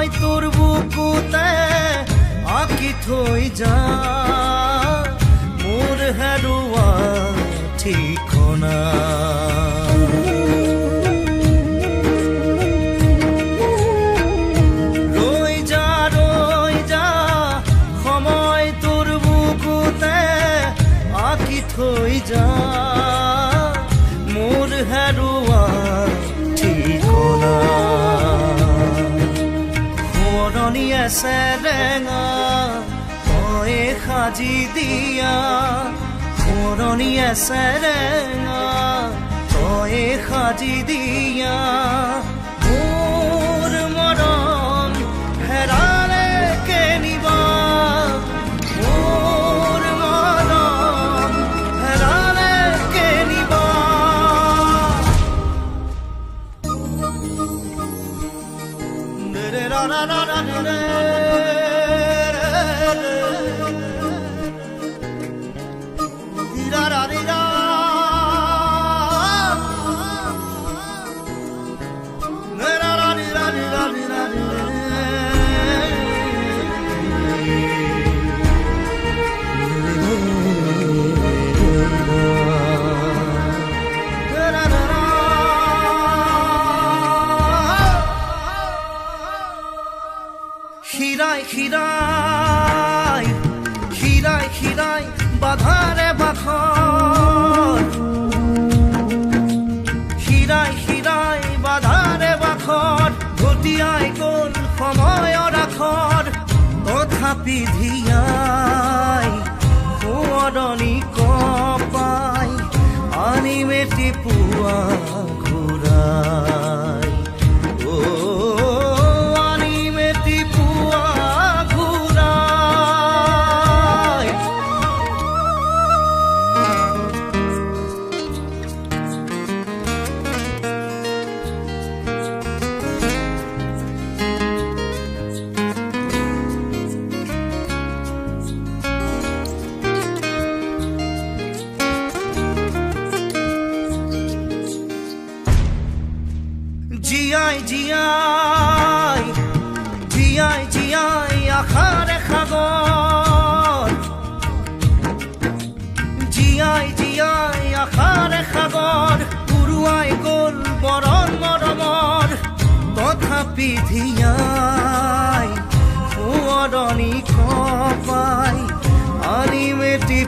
সময় তোৰ বুকুতে আঁকি থৈ যা মোৰ হেৰুৱা ঠিকনা ৰৈ যা সময় তোৰ বুকুতে আঁকি থৈ যা মোৰ হেৰুৱা ঠিকনা সোঁৱৰণীয়ে চেৰেঙা তই সাজি দিয়া সোঁৱৰণীয়ে চেৰেঙা তই সাজি দিয়া মোৰ মৰম হেৰালে কেনিবা মোৰ মৰম হেৰালে কেনিবা খিৰাই বাধাৰে বাখৰ খিৰাই বাধাৰে বাখৰ ঘটিয়াই গ'ল সময়ৰ আখৰ তথাপি ধিয়াই সোঁৱৰণি কপাই আনি মেটি পুৱা ঘূৰাই জিয়াই আশাৰে সাগৰ জিয়াই আশাৰে সাগৰ উৰুৱাই গ'ল বৰণ মৰমৰ তথাপি ধিয়াই সোঁৱৰণি কপাই আনি মেটি